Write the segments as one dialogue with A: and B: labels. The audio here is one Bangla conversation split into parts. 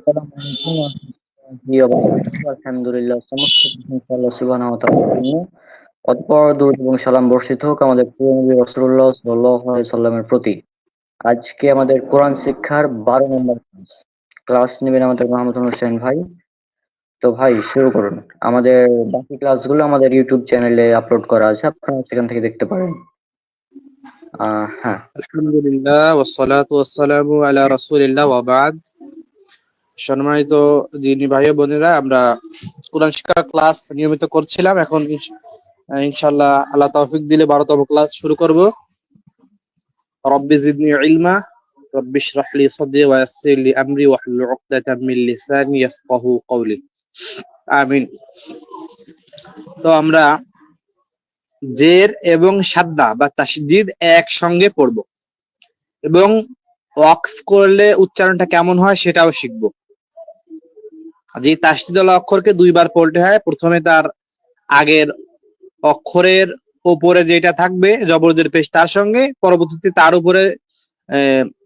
A: আসসালামু আলাইকুম প্রিয় ভাই আলহামদুলিল্লাহ সমস্ত প্রশংসা আল্লাহ সুবহানাহু ওয়া তাআলার জন্য। অতঃপর দরুদ এবং সালাম বর্ষিত হোক আমাদের প্রিয় নবী রাসূলুল্লাহ সাল্লাল্লাহু আলাইহি সাল্লামের প্রতি। আজকে আমাদের কোরআন শিক্ষার 12 নম্বর ক্লাস নেবেন আমাদের মাহমুদুল হোসেন ভাই। তো ভাই শুরু করুন। আমাদের বাকি ক্লাসগুলো আমাদের ইউটিউব চ্যানেলে আপলোড করা আছে, আপনারা সেখান থেকে দেখতে পারেন। হ্যাঁ।
B: আলহামদুলিল্লাহ ওয়াসসালাতু ওয়াসসালামু আলা রাসূলিল্লাহ ওয়া বা'দ। সম্মানিত দিনী ভাই ও বোনেরা, আমরা কোরআন শিক্ষার ক্লাস নিয়মিত করছিলাম। এখন ইনশাআল্লাহ আল্লাহ তৌফিক দিলে 12তম ক্লাস শুরু করব। রব্বি জিদনি ইলমা রব্বি ইশরাহ লি সাদরি ওয়া ইয়াসসির লি আমরি ওয়াহলুল উকদাতাম মিন লিসানি ইয়াফকাহু কওলি। আমিন। তো আমরা জের এবং সাদ্দা বা তাসদীদ একসঙ্গে পড়ব এবং ওয়াকফ করলে উচ্চারণটা কেমন হয় সেটাও শিখব। যে তাসদীদওয়ালা অক্ষরকে দুইবার পড়তে হয়। প্রথমে তার আগের অক্ষরের উপরে যেটা থাকবে জবরজের পেশ তার সঙ্গে, পরবর্তীতে তার উপরে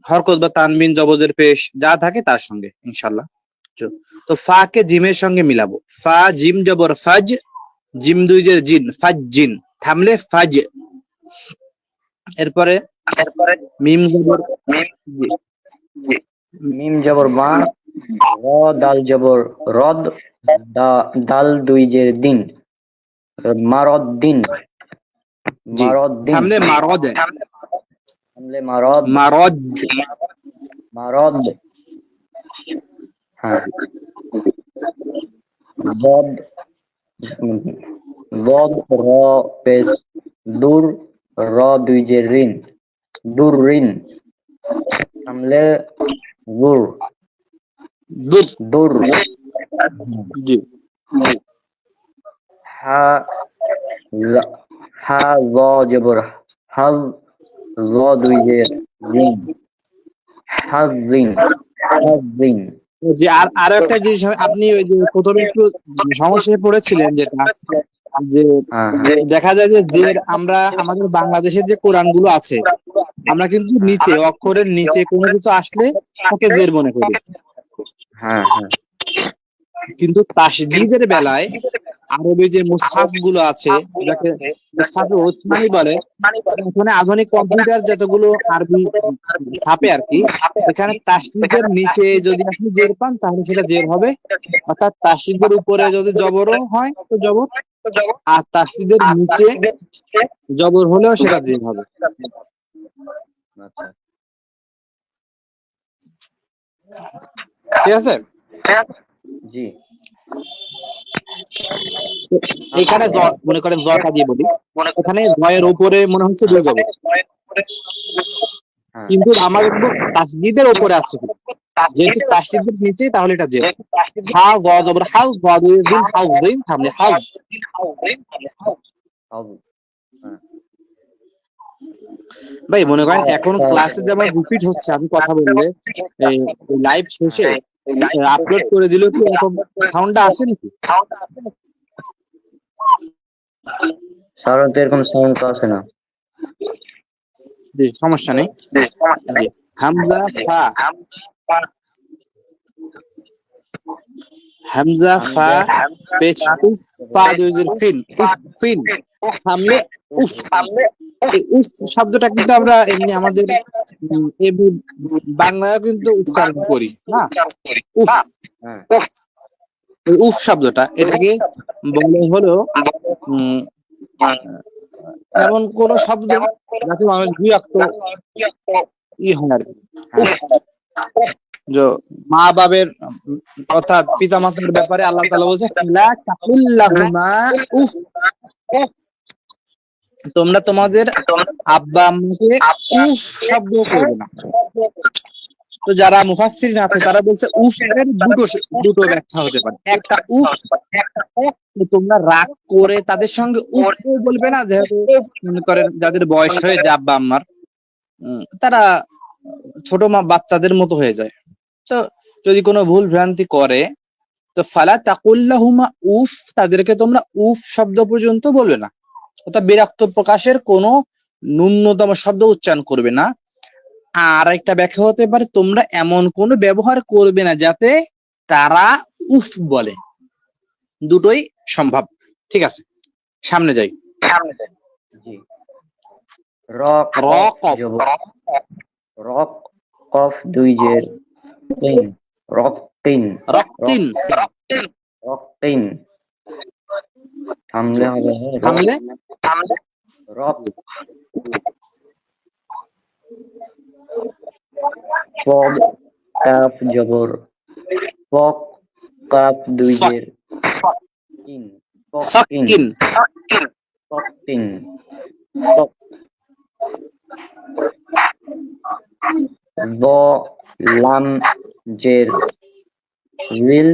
B: হরকত বা তানবিন জবরজের পেশ যা থাকে তার সঙ্গে ইনশাআল্লাহ। তো ফা কে জিমের সঙ্গে মিলাবো। ফা জিম জবর ফাজ, জিম দুই জের জিন, ফাজ জিন, থামলে ফাজ। এরপরে মিম জবর
A: মিম জবর মা, র দাল জবর রদ, দাল দুই জের দিন, মারদ্দিন। মারদ্দিন
B: থামলে মারদ,
A: থামলে মারদ,
B: মারদ,
A: মারদ। হ্যাঁ। বদ, বদ র পেশ দূর, র দুই জের ঋণ, দূর ঋণ, থামলে গুর,
B: দুর,
A: দূর।
B: জি।
A: হা হা জ জবর হাজ, জ দুই জের রিন, হাজিন, হাজিন।
B: যে আরো একটা জিনিস আপনি ওই যে প্রথমে একটু সমস্যায় পড়েছিলেন, যেটা যে দেখা যায় যে আমরা আমাদের বাংলাদেশের যে কোরআন গুলো আছে, আমরা কিন্তু নিচে অক্ষরের নিচে কোনো কিছু আসলে তাকে জের মনে করি।
A: হ্যাঁ হ্যাঁ।
B: কিন্তু তাসদীদের বেলায় আরবি যে মুসহাফ গুলো আছে, যাকে মুসহাফে ওসমানী বলে, এখানে আধুনিক কম্পিউটার যতগুলো আরবি ছাপে আর কি, এখানে তাসদীদের নিচে যদি আপনি জের পান তাহলে সেটা জের হবে, অর্থাৎ তাসদীদের উপরে যদি জবরও হয় তো জবর, আর তাসদীদের নিচে জবর হলেও সেটা জের হবে। ঠিক আছে?
A: জি।
B: এখানে মনে করেন জটা দিয়ে বলি, এখানে জয়ের উপরে মনে হচ্ছে দুই জবর, কিন্তু আমরা দেখবো তাসদীদের উপরে আছে, যেহেতু তাসদীদের নিচে তাহলে এটা জের। হা জ জবর হাজ, জ দুই দিন হাজ দিন, থামলে হাজ। ভাই মনে করেন এখন ক্লাসে যেমন রিপিট হচ্ছে, আমি কথা বললে লাইভ শেষে আপলোড করে দিলেও কি এরকম সাউন্ডটা আসে নাকি?
A: সাধারণত এরকম সাউন্ড তো আসে না।
B: সমস্যা নেই। হামজা ফা, হামজা ফা পেশ উফ, ফা দুই জের ফিন, উফিন, সামনে উফ। এই উফ শব্দটা কিন্তু আমরা এমনি আমাদের বাংলায় কিন্তু উচ্চারণ করি না, উফ। ওই উফ শব্দটা, এটাকে বলে হলো এমন কোন শব্দ যাতে মানুষ বিরক্ত হয় আর কি। উফ, মা বাবের অর্থাৎ পিতা মাতার ব্যাপারে আল্লাহ তাআলা বলছে লা তাকুল্লাহুমা উফ, তোমরা তোমাদের আব্বা আম্মাকে উফ শব্দ করবে না। তো যারা মুফাসসিরিন আছে তারা বলছে উফ এর দুটো ব্যাখ্যা হতে পারে। একটা উফ, তোমরা রাগ করে তাদের সঙ্গে উফ বলবে না, যেহেতু মনে করেন যাদের বয়স হয়ে যায় আব্বা আম্মার, তারা ছোট বাচ্চাদের মতো হয়ে যায়। তো যদি কোনো ভুল ভ্রান্তি করে তো ফালা তাকুল্লাহুমা উফ, তাদেরকে তোমরা উফ শব্দ পর্যন্ত বলবে না, অর্থাৎ বিরক্ত প্রকাশের কোনো ন্যূনতম শব্দ উচ্চারণ করবে না। আর একটা ব্যাখ্যা হতে পারে তোমরা এমন কোনো ব্যবহার করবে না যাতে তারা উফ বলে, দুটোই সম্ভব। ঠিক আছে, সামনে যাই।
A: জি। র
B: র কফ,
A: জবর রক কফ দুই জের তিন রক্তিন
B: রক্তিন,
A: রক্তিন থামলে হবে
B: থামলে
A: রক পদ কাফ জবর পক কাফ দুই জের তিন
B: সাক্কিন,
A: পকতিন ব লাম জের লিল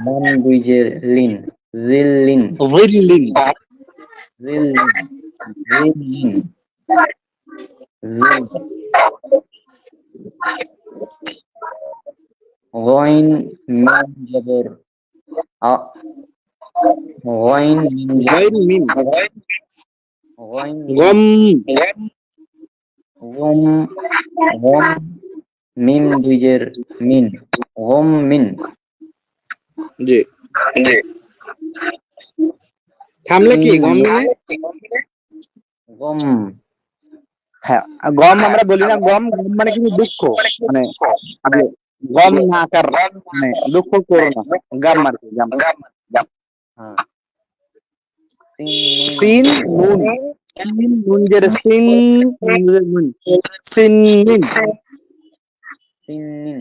A: লাম দুই জের লিন জিল্লিন
B: ভিল্লিন,
A: জিল্লিন জিল্লিন জিল গইন মিম জবর আ গইন মিম
B: গইন মিম,
A: গইন
B: গম,
A: গম গম মিম দুই জের মিন গম মিন
B: জি। থামলে কি গম মিনে?
A: গম
B: হ্যাঁ, গম আমরা বলি না, গম গম মানে কিন্তু দুঃখ, মানে আগে গম না কার, মানে দুঃখ করো না, গাম আর কি গাম।
A: হ্যাঁ
B: সিন নুন, সিন নুন জের সিন, নুন জের নুন, সিন্নিন,
A: সিন্নিন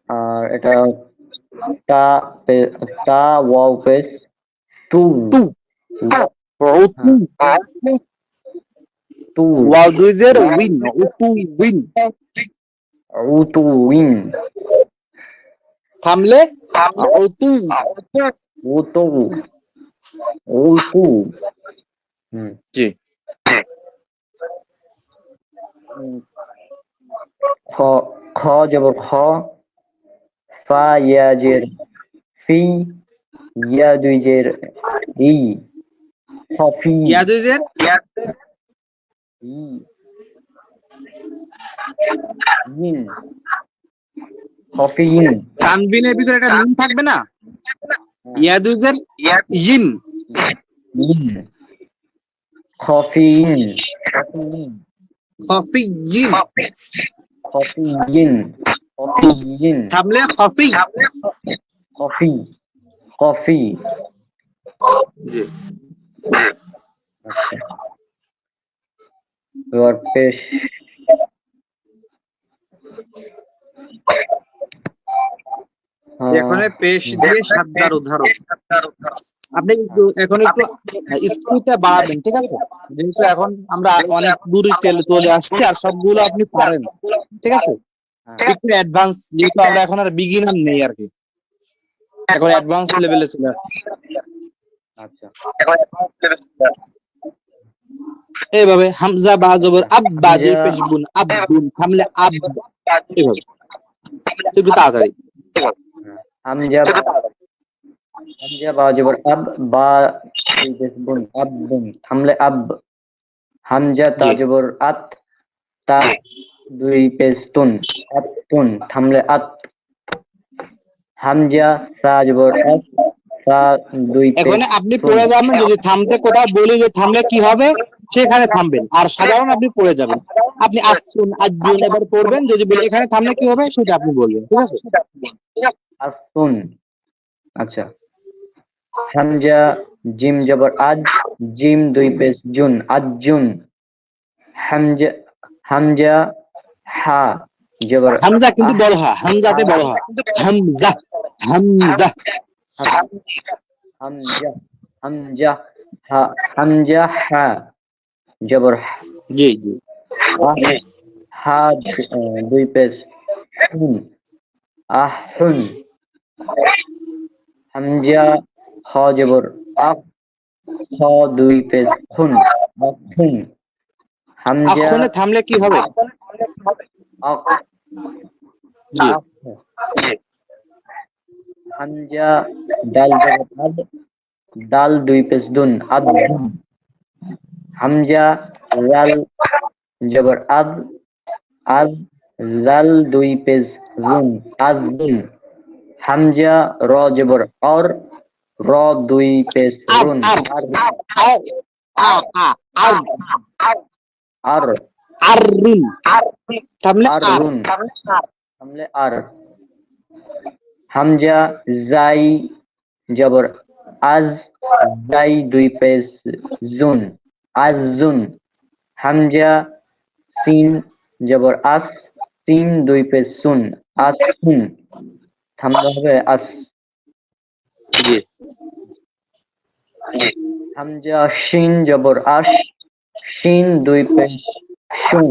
A: আর এটা তা ওয়াও পেস টু
B: টু, উতু,
A: টু
B: ওয়াও দুই জের উইন, উতু উইন,
A: উতু উইন
B: থামলে উতু,
A: উতু উতু
B: জি।
A: খ খ জবর খ ফা ইয়া জের ফি ইয়া দুই জের ই খফি
B: ইয়া দুই জের
A: ই ইন খফিন
B: তানবিনের ভিতরে একটা নুন থাকবে না, ইয়া দুই জের ইন,
A: ইন খফিন খফিন
B: খফিয়িন,
A: খফিন খফিন
B: থামলে খফি,
A: কফি কফি
B: জি।
A: আচ্ছা এবার পেশ
B: এখানে পেশ দিয়ে সাদ্দার উদাহরণ। আপনি একটু এখন একটু স্পিডটা বাড়াবেন, ঠিক আছে? যেহেতু এখন আমরা অনেক দূরে চলে আসছি আর সবগুলো আপনি পারেন, ঠিক আছে? একটু অ্যাডভান্স, যেহেতু আমরা এখন আর বিগিনার নেই আর কি, এখন অ্যাডভান্স লেভেলে চলে আসছি।
A: আচ্ছা
B: এইভাবে হামজা বা জবর আব্বা দুই পেশ বুন আব্বুন, থামলে আব, এইভাবে একটু তাড়াতাড়ি।
A: হামজা হামজা বা জবর আব বা দুই পেশ বুন আব্বুন থামলে আব হামজা তা জবর আত তা দুই পেশ তুন আতুন থামলে আত হামজা সা জবর আস সা দুই পেশ
B: এখন আপনি পড়ে যাবেন, যদি থামতে কোথাও বলি যে থামলে কি হবে সেখানে থামবেন, আর সাধারণ আপনি পড়ে যাবেন। আপনি আসুন আজুন এবার পড়বেন, যদি বলি এখানে থামলে কি হবে সেটা আপনি বলবেন, ঠিক আছে?
A: আসুন আচ্ছা হামজা জিম জবর আজ জিম দুই পেশ জুন আজুন হামজা হামজা হা জবর
B: হামজা কিন্তু বড় হা, হামজাতে বড় হা, হামজা হামজা,
A: হামজা হামজা হা হামজা হা জবর
B: জি জি,
A: হা দুই পেশ হুন আহুন হামজা খ জবর আক খ দুই পেশ খুন আখুন হামজা
B: আখনে থামলে কি হবে?
A: আক
B: জি,
A: হামজা ডাল জবর আদ ডাল দুই পেশ দুন আদুন হামজা জাল জবর আজ, আজ জাল দুই পেশ জুন, আজুন। হামজা র জবর অর, র দুই পেশ
B: আর
A: রুন,
B: আর
A: আর,
B: আর আর
A: আর,
B: আর রুন থামলে
A: আর
B: আর
A: রুন, থামলে আর। হামজা জাই জবর আজ, জাই দুই পেশ জুন, আজুন। হামজা সিন জবর আস, সিন দুই পেশ সুন, আসুন। থামলে হবে আস।
B: জি
A: হামজা শিন জবর আশ, শিন দুই পেশ শুন,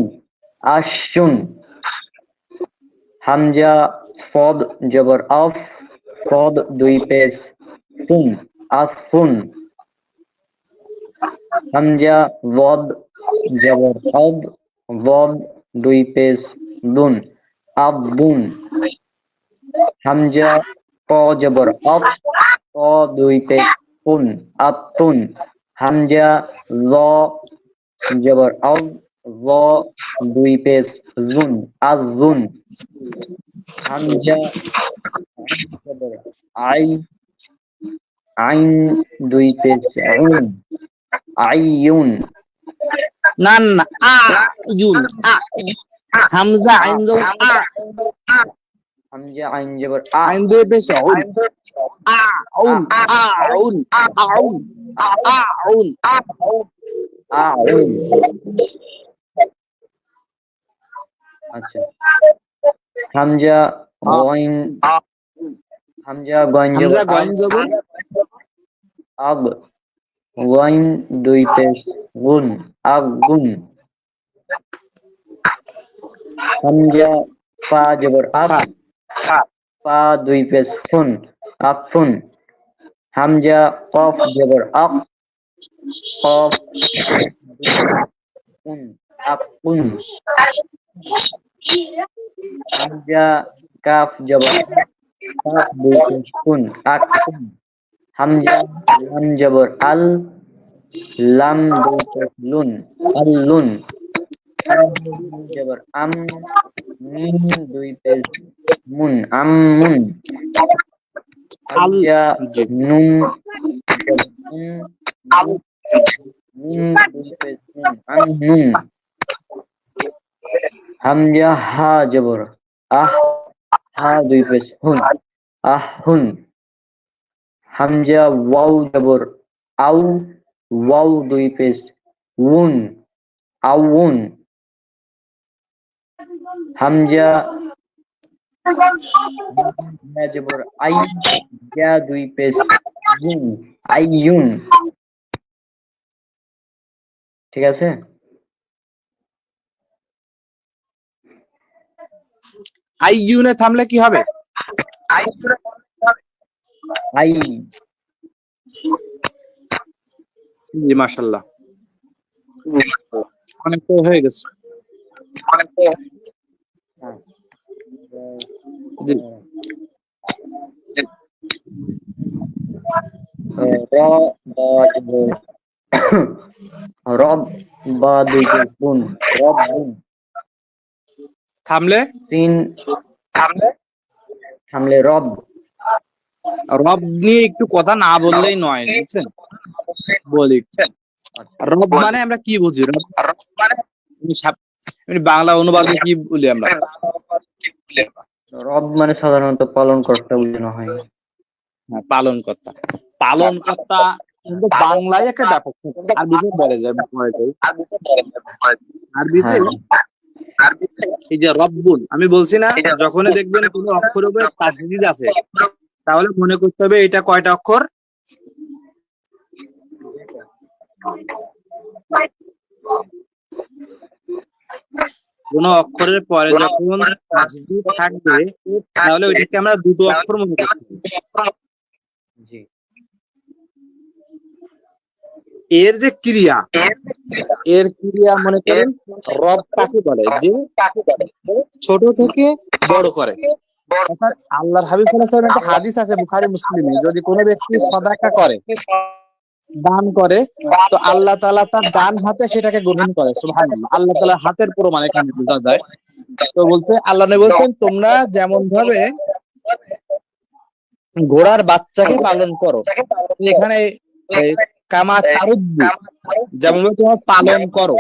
A: আশুন। হামজা ফদ জবর আফ, ফদ দুই পেশ ফুন, আফুন। হামজা ওয়াদ জবর আদ, ওয়াদ দুই পেশ দুন, আবুন। হামজা ক জবর আপ, ক দুই পেশ কুন, আতুন। হামজা ল জবর আউ, ল দুই পেশ জুন, আজুন। হামজা জবর আই, আইন দুই পেশ উন, আইয়ুন।
B: না না আ ইউন আ হামজা আইন যখন
A: হামজা আইন জবর আ,
B: আইন দিয়ে পেশ আউন আউন আউন আউন আউন
A: আউন। আচ্ছা। হামজা গইন, হামজা গইন
B: হামজা
A: জবর
B: গইন জবর
A: আব, গইন দুই পেশ গুন, আগুন। হামজা ফা জবর আফ,
B: ফা
A: ফা দুই পেশ ফুন, আফুন। হামজা কফ জবর আক, কফ ফুন, আকুন। হামজা কাফ জবর আক, কাফ দুই পেশ ফুন, আকুন। হামজা লাম জবর আল, লাম দুই পেশ লুন, আল্লুন। হামজা মিম জবর আম, মিম দুই পেশ মুন, আমুন।
B: আল
A: হামজা
B: জি
A: নুন জবর নুন, নুন দুই পেশ নুন, আন্নুন। হামজা হা জবর আহ, হা দুই পেশ হুন, আহুন। হামজা ওয়াও জবর আউ, ওয়াও দুই পেশ উন, আউন। হামজা ইয়া জবর আই, ইয়া দুই পেশ ইউন, আইয়ুন। ঠিক আছে।
B: আই ইউনে থামলে কি হবে
A: আই,
B: জি মাশাআল্লাহ অনেক তো হয়ে গেছে জি
A: র বা জবর রব, বা দুই পেশ বুন, রব্বুন।
B: থামলে
A: সিন থামলে রব।
B: রব নিয়ে একটু কথা না বললেই নয় বুঝছেন বলি রব মানে আমরা কি বুঝি রব বাংলা অনুবাদে কি বলি আমরা
A: রব মানে সাধারণত পালন কর্তা বোঝানো হয়।
B: পালন কর্তা পালন কর্তা কিন্তু বাংলায় একটা ব্যাপক আরবিতে বলে যায় আরবিতে এই যে রব্বুন আমি বলছি না যখনই দেখবেন কোনো অক্ষরের উপরে তাসদিদ আছে তাহলে মনে করতে হবে এটা কয়টা অক্ষর কোন অক্ষরের পরে যখন তাসদিদ থাকবে তাহলে ওইটাকে আমরা দুটো অক্ষর মনে করতে হবে
A: জি।
B: এর যে ক্রিয়া এর ক্রিয়া মনে করেন রব কাকে বলে যে ছোট থেকে বড় করে অর্থাৎ আল্লাহর হাবিব সাল্লাল্লাহু আলাইহি ওয়াসাল্লাম একটা হাদিস আছে বুখারী মুসলিমে যদি কোনো ব্যক্তি সাদাকা করে দান করে, তো আল্লাহ তাআলা তার ডান হাতে সেটাকে গ্রহণ করে। সুবহানাল্লাহ, আল্লাহ তাআলার হাতের প্রমাণ এখানে বোঝা যায়। তো বলছে, আল্লাহ নবী বলছেন, তোমরা যেমন ভাবে ঘোড়ার বাচ্চাকে পালন করো, এখানে এই কামা তারুদ্দু, যেমন ভাবে তোমরা পালন করো,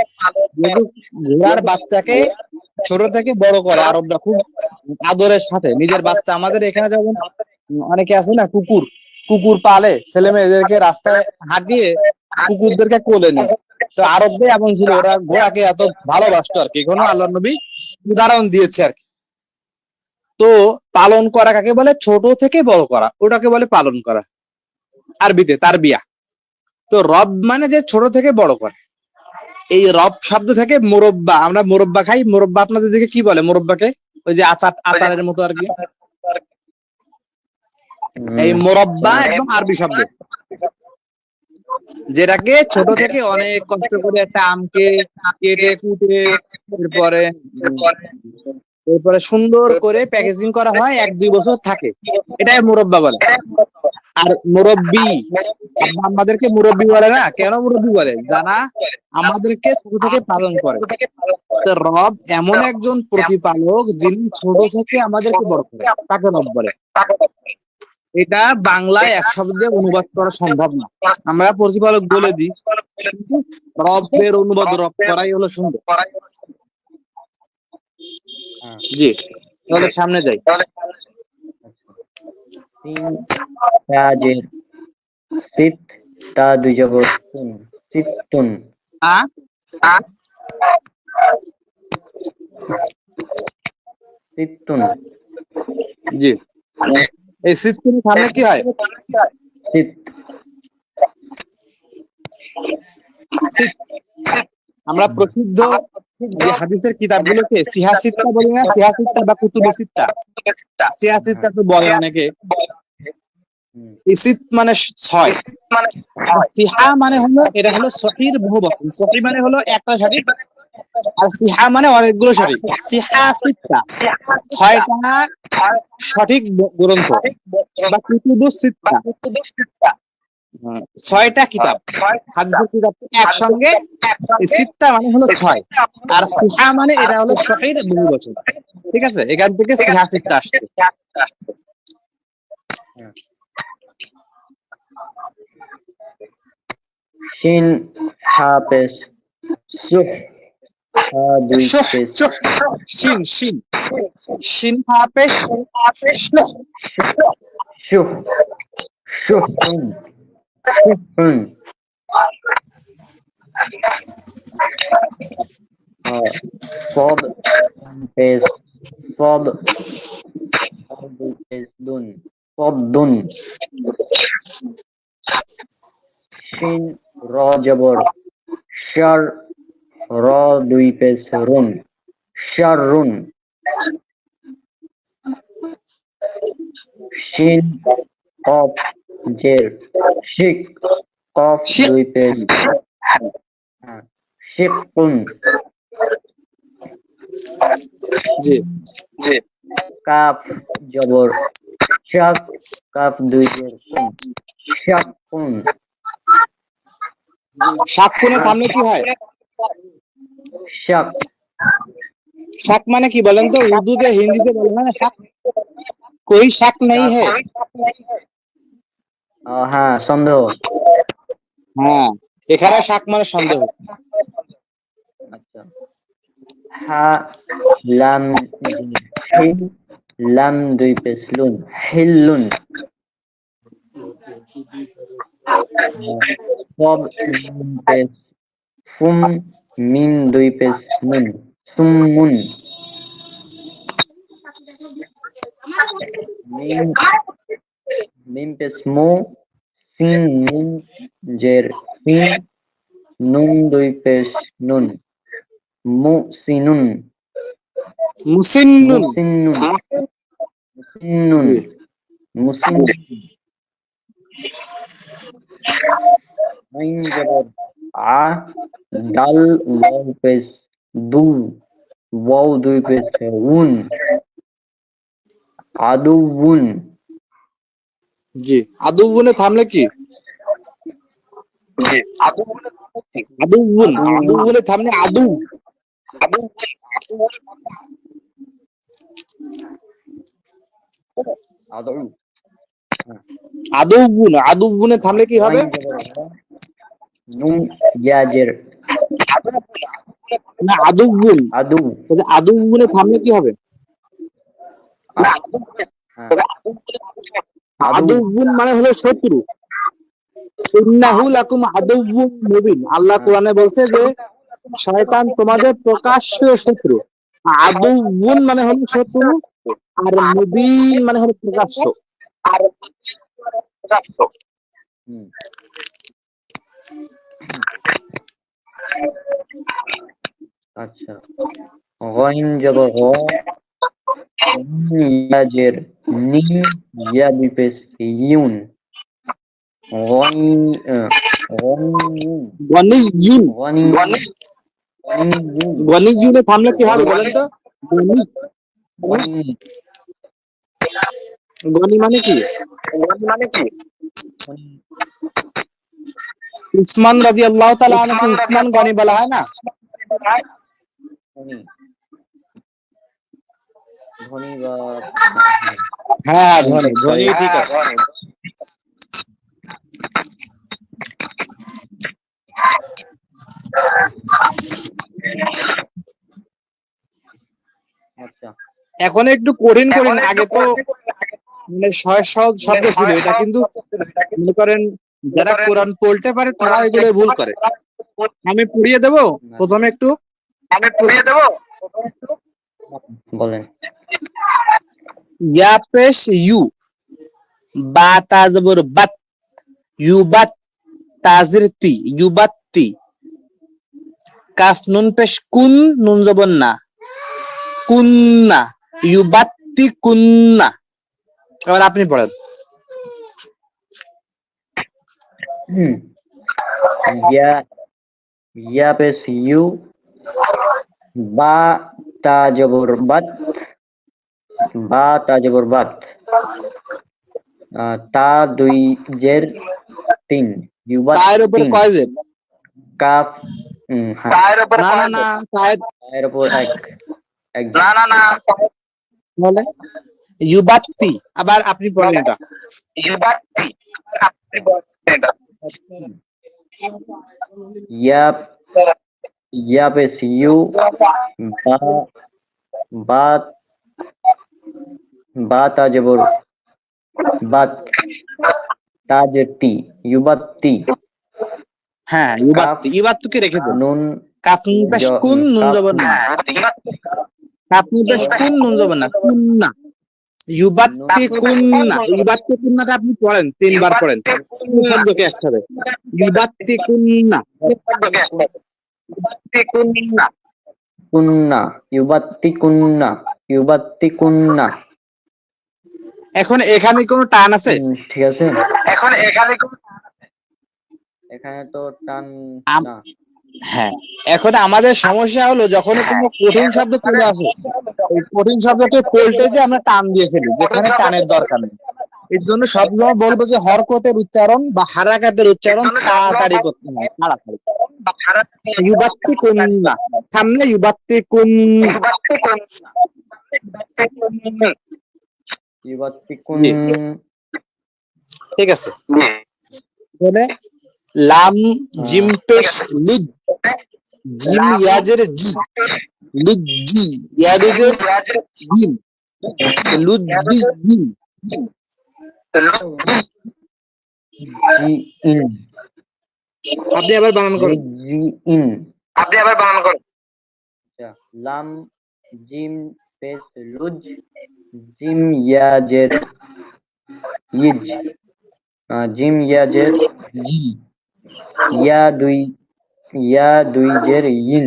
B: যেহেতু ঘোড়ার বাচ্চাকে ছোট থেকে বড় করে আরবরা খুব আদরের সাথে নিজের বাচ্চা। আমাদের এখানে যেমন অনেকে আছে না, কুকুর কুকুর পালে, ছেলে মেয়েদেরকে রাস্তায় হাঁটিয়ে কুকুরদেরকে কোলে নেয়। তো আরবদের এমন ছিল, ওরা ঘোড়াকে এত ভালোবাসতো আর কি। কোনো আল্লাহ নবী উদাহরণ দিয়েছে আর কি। তো পালন করা কাকে বলে? ছোট থেকে বড় করা, ওটাকে বলে পালন করা, আরবিতে তার বিয়া। তো রব মানে যে ছোট থেকে বড় করে। এই রব শব্দ থেকে মুরব্বা, আমরা মুরব্বা খাই, মুরব্বা আপনাদের দিকে কি বলে মুরব্বাকে? ওই যে আচারের মতো আর কি। এই মুরব্বা একদম আরবি শব্দ, যেটাকে ছোট থেকে অনেক কষ্ট করে একটা আমকে কেটে কুটে এরপরে সুন্দর করে প্যাকেজিং করা হয়, 1-2 বছর থাকে, এটাই মুরব্বা বলে। আর মুরব্বি, আমাদেরকে মুরব্বি বলে না, কেন মুরব্বি বলে? যারা আমাদেরকে ছোট থেকে পালন করে। তো রব এমন একজন প্রতিপালক যিনি ছোট থেকে আমাদেরকে বড় করে, তাকে রব বলে। এটা বাংলায় এক শব্দে অনুবাদ করা সম্ভব না, আমরা প্রতিপালক বলে দিই, কিন্তু রবের অনুবাদ রব করাই হলো সুন্দর। জি, তাহলে সামনে যাই।
A: সিত তা দুই জবর তুন, সিতুন। সিতুন।
B: জি, এই সিতুন সামনে কি হয়?
A: সিত।
B: আমরা প্রসিদ্ধ যে হাদিসের কিতাবগুলোকে সিহাসিত্তা বলি না, সিহাসিত্তা বা কুতুবে সিত্তা, সিহাসিত্তা তো বলে অনেকে। ইসিত মানে 6, সিহা মানে হলো, এটা হলো সহির বহুবচন। সহি মানে হলো একটা সঠিক, আর সিহা মানে অনেকগুলো সঠিক। সিহাসিত্তা 6টা সঠিক গ্রন্থ বা কুতুবুস সিত্তা, 6টা কিতাব, হাদিসের কিতাব একসঙ্গে। সিত্তা মানে হলো 6, আর সিহা মানে এটা হলো সহির বহুবচন। ঠিক আছে, এখান থেকে সিহা সিত্তা আসছে।
A: শিন হা পেশ সুহ, হা দুই পেশ
B: শিন, শিন, শিন হা পেশ সুহ,
A: সুহ, সুহুন, সুহুন। সদ পেশ সদ, হা দুই পেশ দুন, সদ্দুন। শিন র জবর শার, র দুই পেশ রুন, শাররুন। শিন কফ জের শিক, কফ দুই পেশ শিকুন।
B: জি জি,
A: কাফ জবর শাক, কাফ দুই পেশ কুন, শাকুন।
B: শাক কোনে থামলে কি হয়?
A: শাক।
B: শাক মানে কি বলেন তো? উর্দুতে হিন্দিতে বলে না শাক, কোই শাক নেই হে।
A: হ্যাঁ, সন্দেহ।
B: হ্যাঁ, এখানে শাক মানে সন্দেহ।
A: আচ্ছা। হা লাম হিল, লাম দুই পেশ লুন, হিল্লুন। সব মিম পেশ ফুম, মিম দুই পেশ মুন, সুমুন। মিম মিম পেশ মু, সিন নুন জের সিন, নুন দুই পেশ নুন, মুসিনুন।
B: মুসিন্নুন,
A: মুসিন্নুন, মুসিন্নুন, মুসিন্নুন। আইন জবর আ, ডাল ওয়াও পেশ দু, ওয়াও দুই পেশ উন, আদুউন।
B: জি, আদুবনে থামলে কি? আদুউন আদুউনে থামলে আদু
A: আদৌ
B: আদুউনে থামলে কি হবে?
A: নুন ইয়াজের
B: না আদুউন
A: আদু
B: আদুউনে থামলে কি হবে?
A: হ্যাঁ, আদু
B: আদুউন মানে হলো শত্রু। ইন্নাহু লাকুম আদুউন মুবিন। আল্লাহ কোরআনে বলছে যে শয়তান তোমাদের প্রকাশ্য শত্রু। আদুউন মানে হলো শত্রু, আর মুবিন মানে হলো প্রকাশ্য।
A: হুম। আচ্ছা, গইন জবর গ, ইয়াজের নি, ইয়া বিপেস ইউন, গইন গনিয়ুন
B: গনিয়ুন
A: গনিয়ুন
B: গনিয়ুনে থামলে কি হবে বলেন তো? গনি
A: গনি
B: গনি মানে কি? উসমান রাদিয়াল্লাহু তাআলা আনহু উসমান গনি বলা হয় না?
A: ধনী ধনী বা
B: হ্যাঁ ধনী ধনী ঠিক আছে।
A: আচ্ছা
B: এখন একটু কঠিন কঠিন, আগে তো মানে সহজ সহজ শব্দ ছিল, এটা কিন্তু মনে করেন যারা কোরআন পড়তে পারে তারা এগুলো ভুল করে। আমি পড়িয়ে দেবো প্রথমে একটু।
A: বলেন।
B: ইয়া পেশ ইউ, বা তা জবর বাত, ইউবাত, তাজির তি, ইউবাত্তি। কাফ নুন পেশ কুন, নুন জবর না, কুন্না, ইউবাত্তি কুন্না। এবার আপনি পড়েন।
A: ইয়া ইয়া পেশ ইউ, বা তা জবর বাত, বা তা জবর বাত, তা দুই জের তিন, ইউবাত
B: তায়ের উপরে
A: তিন,
B: কয় জের?
A: কাফ হ্যাঁ,
B: না না না, তায়ের
A: এর উপর এক এক
B: বলে ইউবাত্তি। আবার আপনি পড়েন এটা।
A: ইয়া ইয়া পেশ ইউ, বা বা বা তা জবর বাত, তা জের তি, ইউবাত্তি।
B: হ্যাঁ ইউবাত্তি, ইউবাত্তুকে রেখে দেন।
A: নুন
B: কাফ নুন পেশ কুন, নুন জবর না, কাফ নুন পেশ কুন, নুন জবর না, কুন্না, ইউবাত্তি কুন্না। ইউবাত্তি কুন্নাটা আপনি পড়েন, তিনবার পড়েন তিন শব্দকে একসাথে। ইউবাত্তি কুন্না,
A: কুন্না, ইউবাত্তি কুন্না, ইউবাত্তি কুন্না।
B: এখন এখানে কোনো টান আছে?
A: ঠিক আছে, এখানে তো টান না।
B: হ্যাঁ, এখন আমাদের সমস্যা হলো যখন কোনো কঠিন শব্দ চলে আসে, এই কঠিন শব্দকে পল্টে যে আমরা টান দিয়ে ফেলি যেখানে টানের দরকার নেই। এর জন্য সবসময় বলবো যে হরকতের উচ্চারণ বা হারাকাতের উচ্চারণ তাড়াতাড়ি করতে হয়, তাড়াতাড়ি। ইউবাত্তি কুন্না সামনে ইউবাত্তি কুন,
A: ইউবাত্তি কুন,
B: ঠিক আছে। মানে লাম জিম পেশ লুজ, জিম ইয়াজের জি, লুজ্জি, ইয়াজের জিম, লুজ্জি জিম।
A: জি ইন,
B: আপনি আবার বানান করেন।
A: জি ইন। আচ্ছা, লাম জিম পেশ লুজ, জিম ইয়াজের ইজ, জিম ইয়াজের জি, ইয়া দুই জের ইন,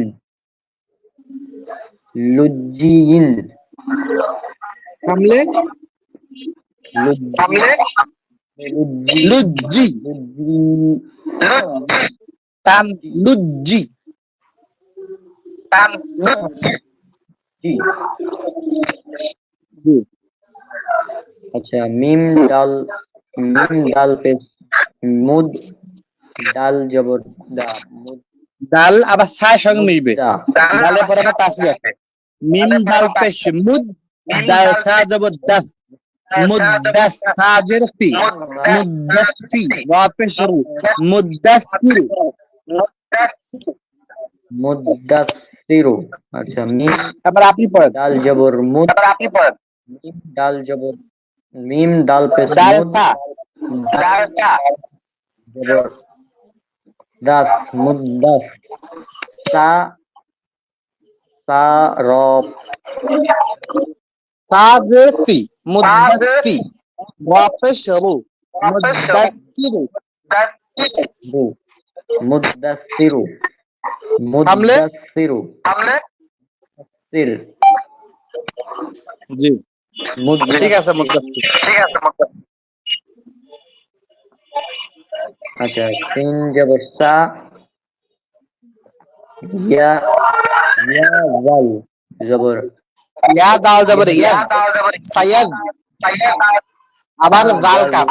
A: লুজ্জিইন,
B: থামলে লুজ্জি, টান লুজ্জি।
A: আচ্ছা, মিম ডাল পেশ মুদ, ডাল জবর দা, মুদ
B: ডাল আবার সায়ের সঙ্গে মিশবে।
A: দা,
B: ডালের পরে আবার তাসি আছে। মিম দাল পেশ মুদ, দাল সা জবর দাস, মুদ্দাসাজিরতি, মুদ্দাসি ওয়া পেশ রু, মুদ্দাসির।
A: মুদাসসিরু। আচ্ছা, মিম
B: এবার আপনি পড়েন।
A: ডাল জবর মুদ, মিম ডাল জবর, মিম ডাল পেশ
B: ডাল
A: মুদ,
B: সা
A: জবর দাস, মুদাস, সা সা র
B: সাজিরতি, মুদ্দাসি ওয়া পেশ রু, মুদ্দাসির।
A: রু, মুদাসসিরু,
B: হামলে?
A: মুদাসসিরু, সির,
B: জি,
A: মুদাসসির।
B: ঠিক আছে, মুদ্দাসির।
A: আচ্ছা, সিন জবর সা, ইয়া ইয়া জাল জবর
B: ইয়া দাল জবর ইয়াদ, সায়াদ। আবার জাল কাফ।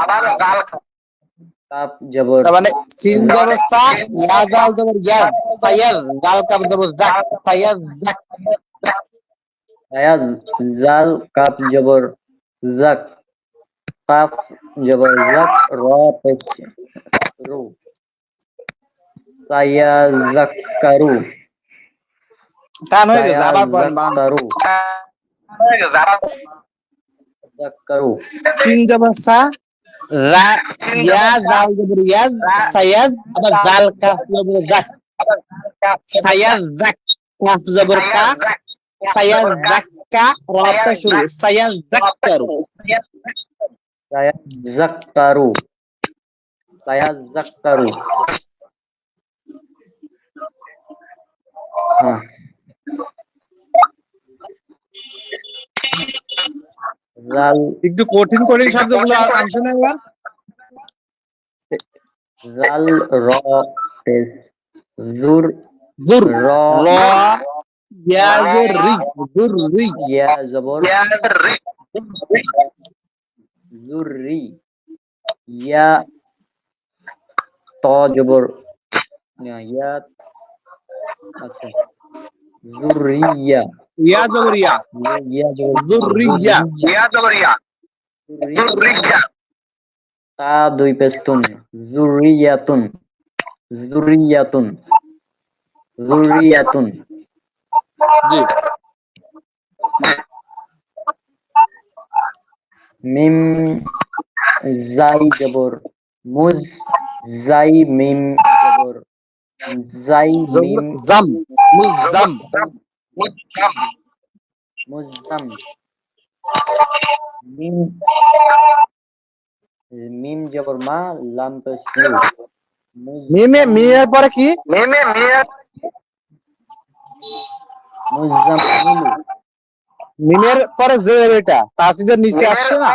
A: কাপ জবর
B: তার মানে সিন জবর সা, ইয়া দাল জবর ইয়াদ, সায়াদ, জাল কাফ জবর জাক, সায়াদ জাক।
A: সায়াদ, জাল কাপ জবর জাক, কাপ জবর জাক, র পেশ রু, সায়াযাক্কারু,
B: টান হয়ে গেছে, আবার পড়েন বানান।
A: সায়াযাক্কারু, যাক্কারু,
B: সিন জবর সা, রা ইয়া জাল জবর ইয়াজ, সায়াদ, আবার জাল কাফ জবর জাক, সায়াদ জাক, কাফ জবর কা, সায়াদ জাক্কা, র পেশ রু, সায়াদ জাক্কারু।
A: সায়াযাক্কারু, সায়াযাক্কারু। হ্যাঁ, জাল
B: একটু কঠিন কঠিন শব্দগুলো আনছেন একবার।
A: জাল র পেশ জুর,
B: জুর,
A: র
B: র ইয়া জুর রি, জুর রি।
A: ইয়া জবর জুররি, ইয়া ত জবর ইয়া, আচ্ছা, জুররিয়া,
B: ইয়া জবর ইয়া,
A: ইয়া জবর
B: জুররিয়া।
A: জুররিয়া, তা দুই পেশ তুন, জুররিয়াতুন, জুররিয়াতুন, জুররিয়াতুন।
B: জি,
A: মিম জাই জবর মুজ, জাই মিম জবর জাই মিম,
B: জাম, মুজাম।
A: মুজাম, মিম মিম জবর মা, লাম পেশ লু,
B: মিমে মিমের পরে কি?
A: মুজাম্মিলু,
B: মিমের পরে যে এটা তাসদিদের নিচে আসছে না,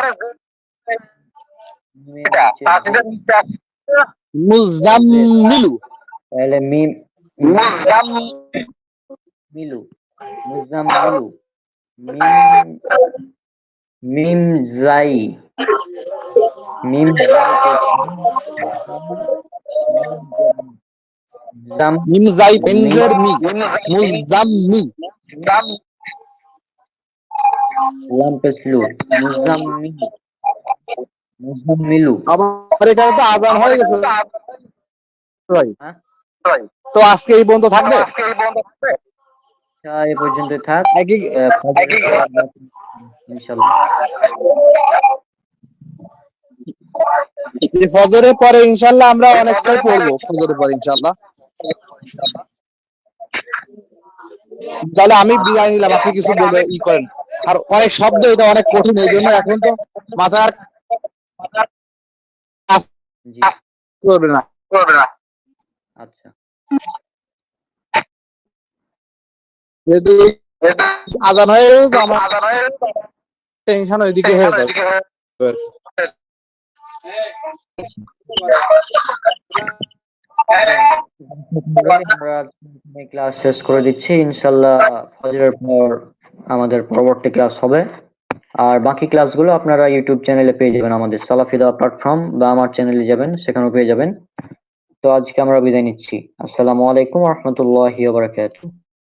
B: মুজাম্মিলু।
A: তাহলে মিম মিলু, মুজাম্মিলু, মিম মিম জাই, মিম জাম,
B: মিম জাই মিমজের মি, মুজাম্মি।
A: লাম পেশ লু, মুজাম্মিলু, মুজাম্মিলু।
B: আমার এখানে তো আজান হয়ে গেছে ভাই।
A: হ্যাঁ?
B: তো আজকে এই পর্যন্ত থাকবে।
A: আচ্ছা, এ পর্যন্ত থাক,
B: একই-
A: ইনশাআল্লাহ।
B: এই ফজরের পরে ইনশাআল্লাহ আমরা অনেকটাই পড়বো, ফজরের পরে ইনশাআল্লাহ। তাহলে আমি বিদায় নিলাম, আপনি কিছু বলবে ই করেন। আর অনেক শব্দ, এটা অনেক কঠিন, এই জন্য এখন তো মাথার কাজ
A: জি,
B: করবে না।
A: আচ্ছা,
B: যেহেতু আজান হয়ে গেছে তো আমার টেনশন ওইদিকে হয়ে যাবে।
A: আমরা ক্লাস শেষ করে দিচ্ছি, ইনশাআল্লাহ ফজরের পর আমাদের পরবর্তী ক্লাস হবে। আর বাকি ক্লাসগুলো আপনারা ইউটিউব চ্যানেলে পেয়ে যাবেন, আমাদের সালাফিদা প্ল্যাটফর্ম বা আমার চ্যানেলে যাবেন, সেখানেও পেয়ে যাবেন। তো আজকে আমরা বিদায় নিচ্ছি। আসসালামু আলাইকুম ওয়া রাহমাতুল্লাহি ওয়া বারাকাতুহু।